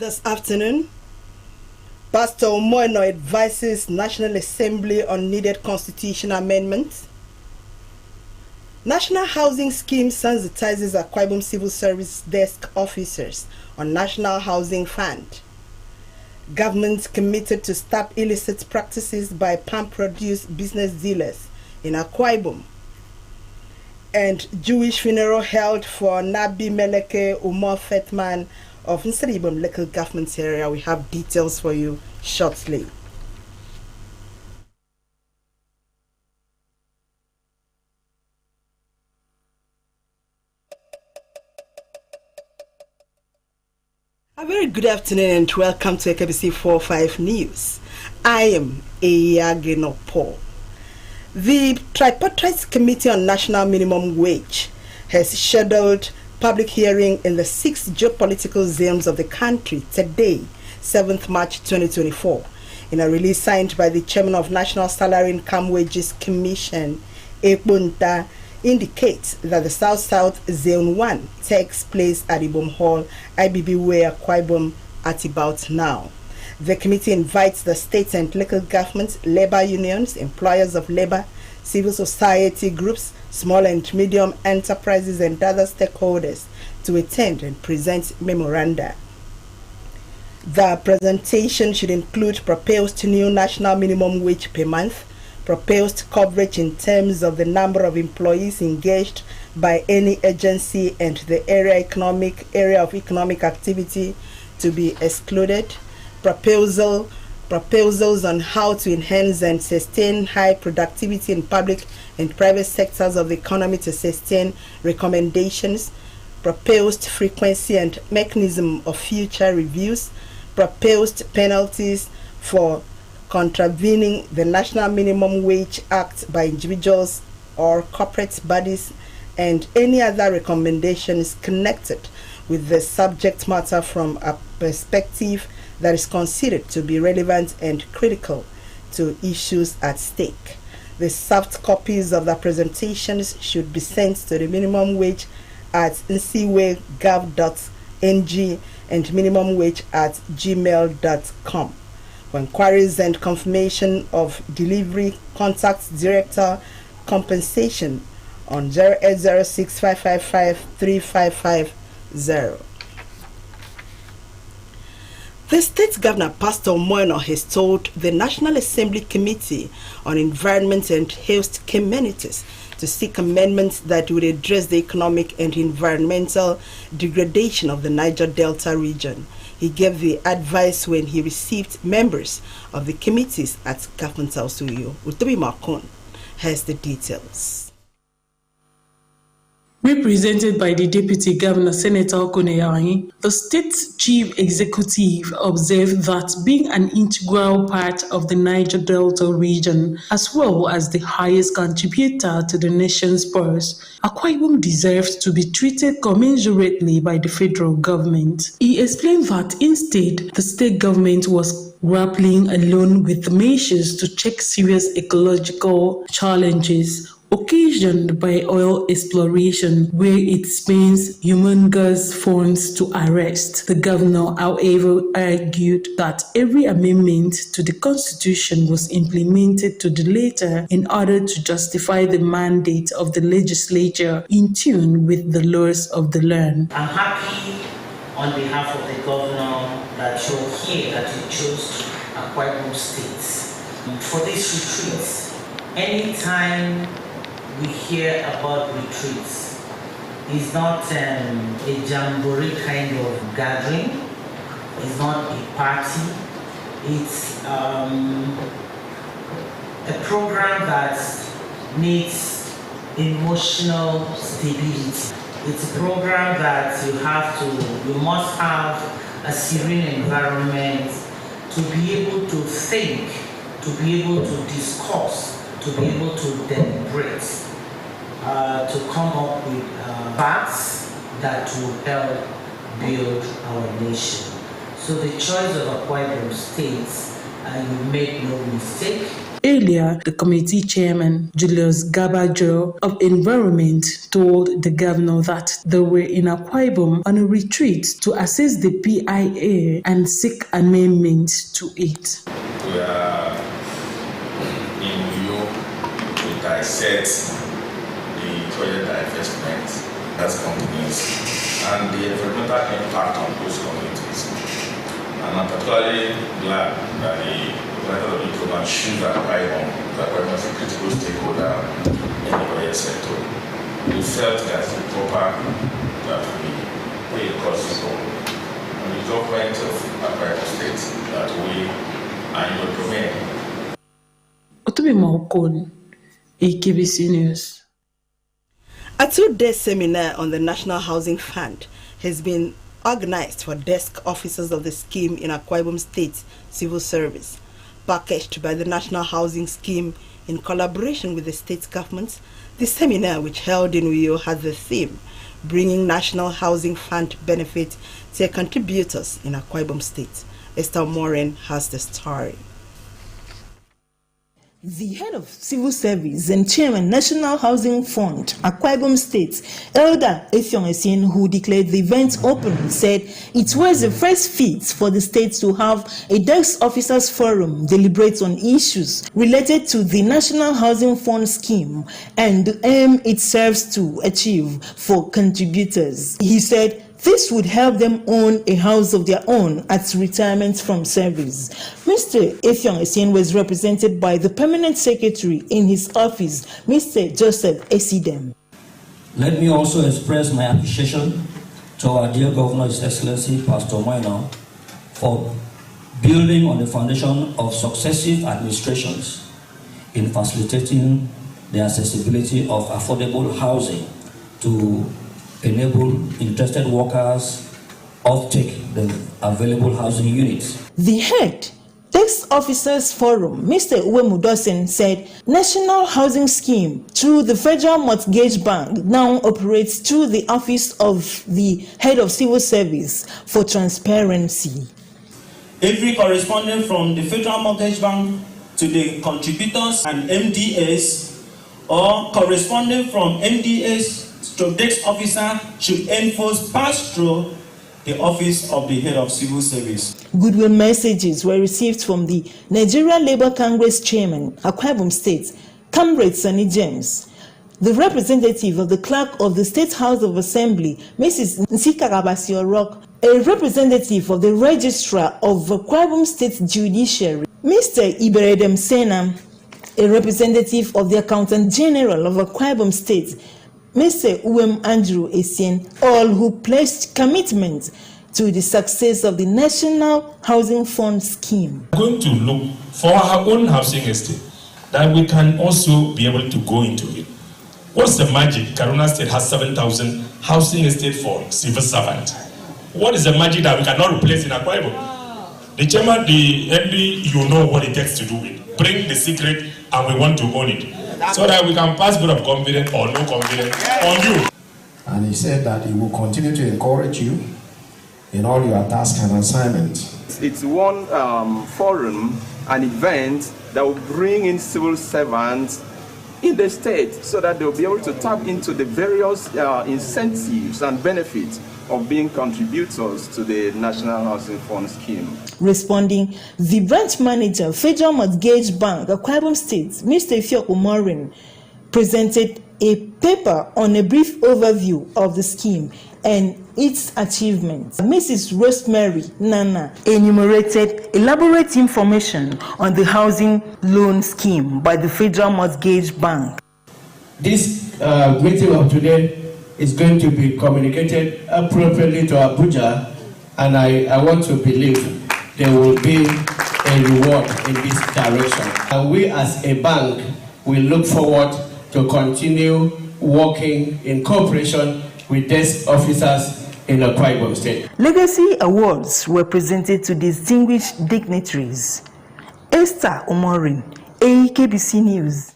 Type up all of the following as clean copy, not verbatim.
This afternoon, Pastor Omoeno advises National Assembly on needed constitutional amendments. National Housing Scheme sensitizes Akwa Ibom Civil Service desk officers on National Housing Fund. Government committed to stop illicit practices by palm produce business dealers in Akwa Ibom. And Jewish funeral held for Nabi Meleke Umar Fetman of Nsri Ibom local government area. We have details for you shortly. A very good afternoon and welcome to KBC 45 News. I am Eyageno Paul. The Tripartite Committee on National Minimum Wage has scheduled public hearing in the 6 geopolitical zones of the country today, 7th March 2024. In a release signed by the Chairman of National Salary Income Wages Commission, Ekbunta, indicates that the South-South Zone 1 takes place at Ibom Hall, IBB Way, Akwa Ibom at about now. The committee invites the state and local governments, labor unions, employers of labor, civil society groups, small and medium enterprises and other stakeholders to attend and present memoranda. The presentation should include proposed new national minimum wage per month, proposed coverage in terms of the number of employees engaged by any agency and the area of economic activity to be excluded, proposals on how to enhance and sustain high productivity in public and private sectors of the economy to sustain recommendations, proposed frequency and mechanism of future reviews, proposed penalties for contravening the National Minimum Wage Act by individuals or corporate bodies, and any other recommendations connected with the subject matter from a perspective that is considered to be relevant and critical to issues at stake. The soft copies of the presentations should be sent to the minimum wage at ncway.gov.ng and minimumwage@gmail.com. For inquiries and confirmation of delivery, contact Director Compensation on 0806 555 3550. The state governor, Pastor Omoeno, has told the National Assembly Committee on Environment and Host Communities to seek amendments that would address the economic and environmental degradation of the Niger Delta region. He gave the advice when he received members of the committees at Government House Uyo. Utobi Makon has the details. Represented by the Deputy Governor, Senator Okoneyahi, the state chief executive observed that being an integral part of the Niger Delta region, as well as the highest contributor to the nation's purse, Akwa Ibom deserves to be treated commensurately by the federal government. He explained that instead, the state government was grappling alone with measures to check serious ecological challenges occasioned by oil exploration, where it spends humongous funds to arrest. The governor, however, argued that every amendment to the constitution was implemented to the letter in order to justify the mandate of the legislature in tune with the laws of the land. I'm happy on behalf of the governor that you're here, that you chose Akwa Ibom State for this retreat. Anytime we hear about retreats, it's not a jamboree kind of gathering, it's not a party, it's a program that needs emotional stability. It's a program that you must have a serene environment to be able to think, to be able to discuss, to be able to deliberate, to come up with facts that will help build our nation. So the choice of Akwa Ibom State and you make no mistake. Earlier, the committee chairman, Julius Gabajo of Environment, told the governor that they were in Akwa Ibom on a retreat to assist the PIA and seek amendments to it. We are in Uyo to dissect the project divestment as companies and the environmental impact on those communities. And I'm particularly glad that the of the program should apply on that was a critical stakeholder in the oil sector. We felt that the proper that we pay costs for the government of Akwa State that we are in your domain. Otobi Maokon, AKBC News. A 2-day seminar on the National Housing Fund has been organized for desk officers of the scheme in Akwa Ibom State Civil Service. Packaged by the National Housing Scheme in collaboration with the state governments, the seminar, which held in Uyo, had the theme bringing National Housing Fund benefit to their contributors in Akwa Ibom State. Esther Morin has the story. The head of civil service and chairman National Housing Fund, Akwa Ibom State, Elder Effiong Essien, who declared the event open, said it was the first feat for the state to have a desk officers forum deliberate on issues related to the National Housing Fund scheme and the aim it serves to achieve for contributors. He said this would help them own a house of their own at retirement from service. Mr. Effiong Essien was represented by the permanent secretary in his office, Mr. Joseph Esidem. Let me also express my appreciation to our dear Governor, His Excellency Pastor Moina, for building on the foundation of successive administrations in facilitating the accessibility of affordable housing to enable interested workers uptake the available housing units. The head Desk Officers Forum, Mr. Uwemu Dosen, said National Housing Scheme through the Federal Mortgage Bank now operates through the Office of the Head of Civil Service for transparency. Every correspondence from the Federal Mortgage Bank to the contributors and MDAs or correspondence from MDAs to desk officer should enforce pass through the Office of the Head of Civil Service. Goodwill messages were received from the Nigeria Labour Congress Chairman, Akwa Ibom State, Comrade Sonny James, the representative of the Clerk of the State House of Assembly, Mrs. Nsika Rabasi-Orok, a representative of the Registrar of Akwa Ibom State Judiciary, Mr. Iberedem Sena, a representative of the Accountant General of Akwa Ibom State, Mr. Uwem Andrew Essien, all who pledged commitment to the success of the National Housing Fund scheme. We're going to look for our own housing estate that we can also be able to go into it. What's the magic? Kaduna State has 7,000 housing estate for civil servant. What is the magic that we cannot replace in Akwa Ibom? The chairman, the MD, you know what it takes to do it. Bring the secret and we want to own it. So that we can pass a bit of confidence or no confidence on you. And he said that he will continue to encourage you in all your tasks and assignments. It's one forum, an event that will bring in civil servants in the state so that they'll be able to tap into the various incentives and benefits of being contributors to the National Housing Fund scheme. Responding, the branch manager, Federal Mortgage Bank, Akwa Ibom State, Mr. Ifeok Morin, presented a paper on a brief overview of the scheme and its achievements. Mrs. Rosemary Nana enumerated elaborate information on the housing loan scheme by the Federal Mortgage Bank. This meeting of today is going to be communicated appropriately to Abuja, and I want to believe there will be a reward in this direction. And we as a bank will look forward to continue working in cooperation with desk officers in Akwa Ibom State. Legacy awards were presented to distinguished dignitaries. Esther Omorin, AKBC News.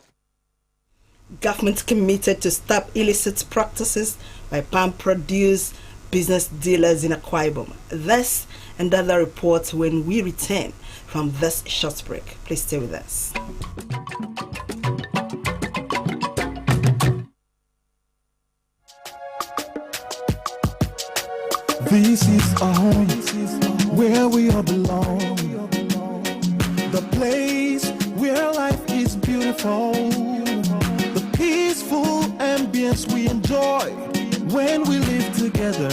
Government committed to stop illicit practices by palm produce business dealers in Akwa Ibom. This and other reports when we return from this short break. Please stay with us. This is our home, where we all belong. The place where life is beautiful. The peaceful ambience we enjoy when we live together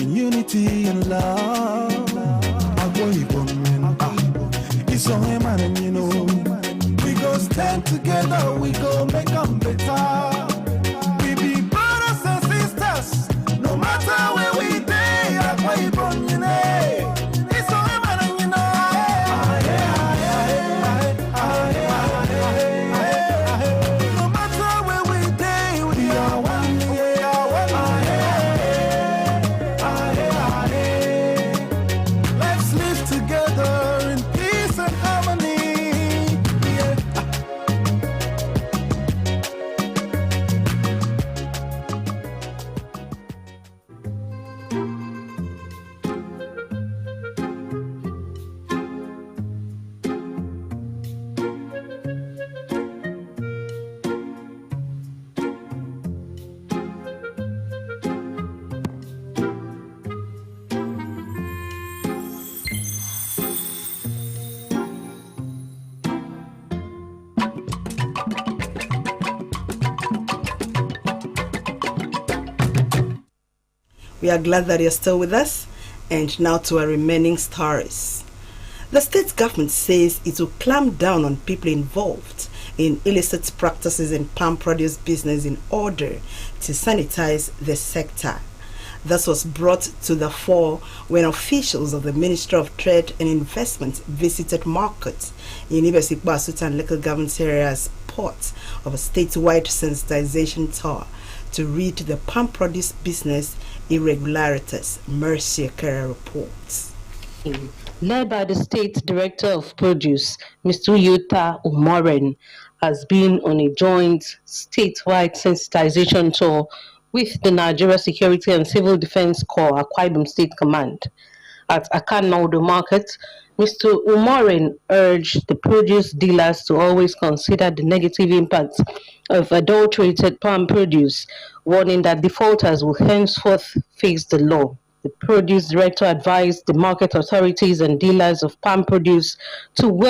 in unity and love. It's on him and you know. We go stand together, we go make them better. We be brothers and sisters, no matter where we day. It's on him and you know. No matter where we day, we are one. We are one. Let's live together in peace and harmony. Yeah. We are glad that you're still with us. And now to our remaining stories. The state government says it will clamp down on people involved in illicit practices in palm produce business in order to sanitize the sector. This was brought to the fore when officials of the Ministry of Trade and Investment visited markets in Ibesikpa Asuta and local government areas part of a statewide sensitization tour to rid the palm produce business irregularities. Mercy Akera reports. Led by the State Director of Produce, Mr. Yuta Umoren, has been on a joint statewide sensitization tour with the Nigeria Security and Civil Defense Corps, Akwa Ibom State Command. At Akanaudo Market, Mr. Umoren urged the produce dealers to always consider the negative impacts of adulterated palm produce, warning that defaulters will henceforth face the law. The produce director advised the market authorities and dealers of palm produce to work